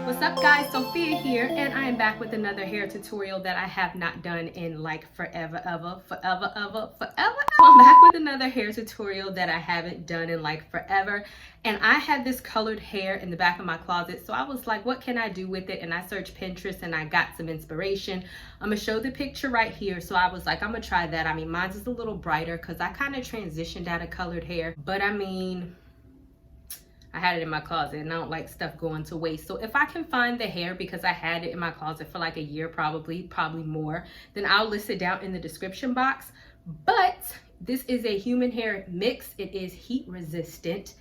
What's up guys, Sophia here, and I am back with another hair tutorial that I have not done in like forever. I'm back with another hair tutorial that I haven't done in like forever, and I had this colored hair in the back of my closet, so I was like, what can I do with it? And I searched Pinterest and I got some inspiration. I'm gonna show the picture right here. So I was like, I'm gonna try that. I mean, mine's is a little brighter because I kind of transitioned out of colored hair, but I mean, I had it in my closet and I don't like stuff going to waste. So if I can find the hair, because I had it in my closet for like a year, probably more, then I'll list it down in the description box. But this is a human hair mix. It is heat resistant.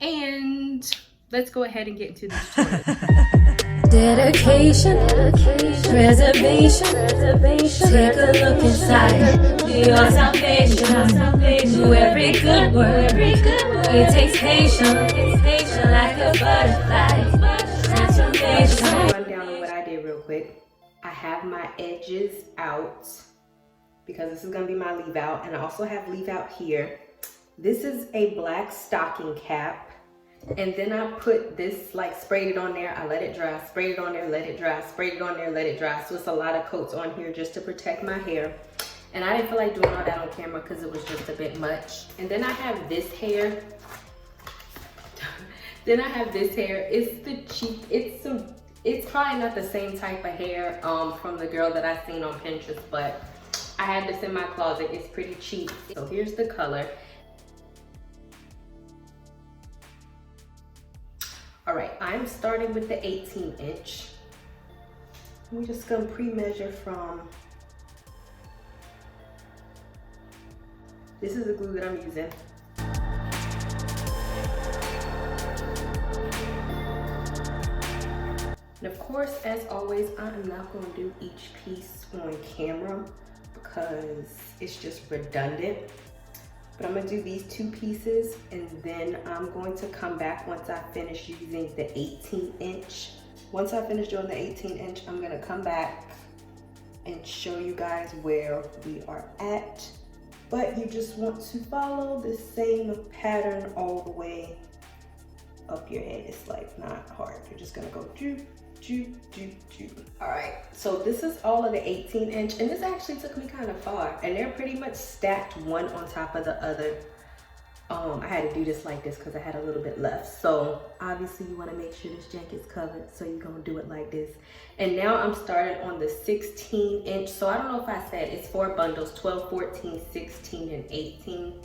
And let's go ahead and get into the tutorial. Dedication, reservation, take a look inside your salvation. Do every good work, it takes patience, like a butterfly. Transformation. Run down on what I did real quick. I have my edges out because this is gonna be my leave out, and I also have leave out here. This is a black stocking cap. And then I put this, like sprayed it on there, I let it dry, sprayed it on there, let it dry, sprayed it on there, let it dry. So it's a lot of coats on here just to protect my hair. And I didn't feel like doing all that on camera because it was just a bit much. And then I have this hair. It's the cheap, it's probably not the same type of hair from the girl that I seen on Pinterest, but I had this in my closet. It's pretty cheap. So here's the color. All right, I'm starting with the 18-inch. I'm just gonna pre-measure from, this is the glue that I'm using. And of course, as always, I'm not gonna do each piece on camera because it's just redundant. But I'm gonna do these two pieces, and then I'm going to come back once I finish using the 18-inch. Once I finish doing the 18-inch, I'm gonna come back and show you guys where we are at. But you just want to follow the same pattern all the way up your head. It's like not hard. You're just gonna go do. All right, so this is all of the 18-inch, and this actually took me kind of far, and they're pretty much stacked one on top of the other. I had to do this like this because I had a little bit left. So obviously you want to make sure this jacket's covered, so you're gonna do it like this. And now I'm started on the 16-inch. So I don't know if I said it's 4 bundles, 12, 14, 16, and 18.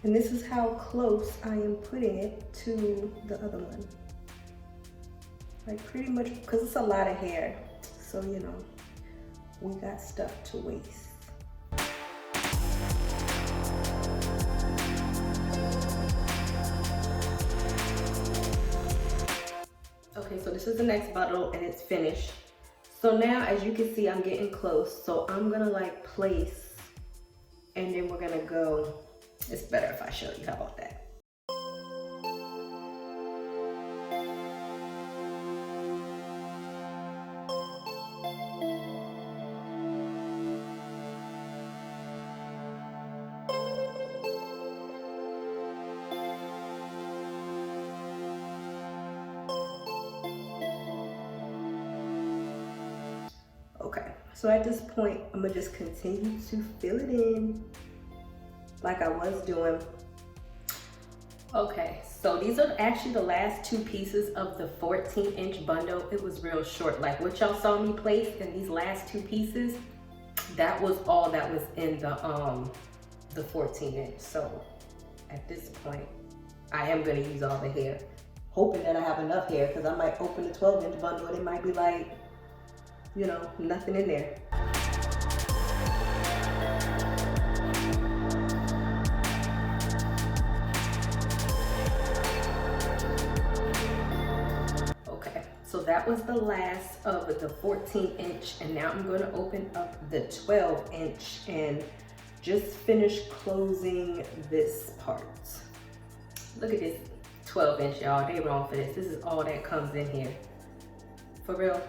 And this is how close I am putting it to the other one. Like pretty much, because it's a lot of hair. So, you know, we got stuff to waste. Okay, so this is the next bundle and it's finished. So now, as you can see, I'm getting close. So I'm gonna like place, and then we're gonna go. It's better if I show you, how about that? Okay, so at this point, I'm gonna just continue to fill it in like I was doing. Okay, so these are actually the last two pieces of the 14-inch bundle. It was real short. Like what y'all saw me place in these last two pieces, that was all that was in the 14-inch. So at this point, I am gonna use all the hair, hoping that I have enough hair, because I might open the 12-inch bundle and it might be like, you know, nothing in there. Okay, so that was the last of the 14-inch, and now I'm going to open up the 12-inch and just finish closing this part. Look at this 12-inch, y'all. They wrong for this. This is all that comes in here. For real.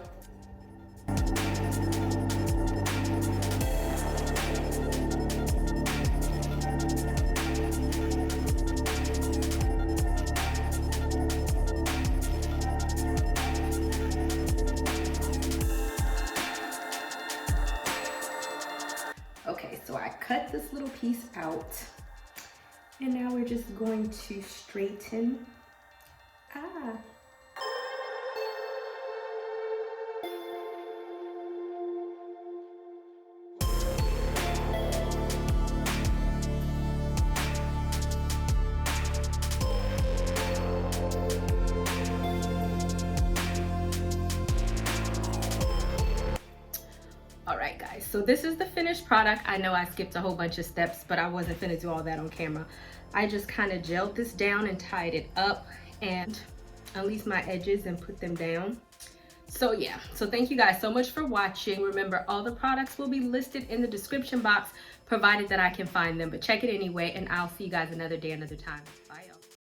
piece out. And now we're just going to straighten. All right, guys, so this is the finished product. I know I skipped a whole bunch of steps, but I wasn't finna do all that on camera. I just kind of gelled this down and tied it up and unleashed my edges and put them down. So yeah, so thank you guys so much for watching. Remember, all the products will be listed in the description box, provided that I can find them, but check it anyway, and I'll see you guys another day, another time. Bye, y'all.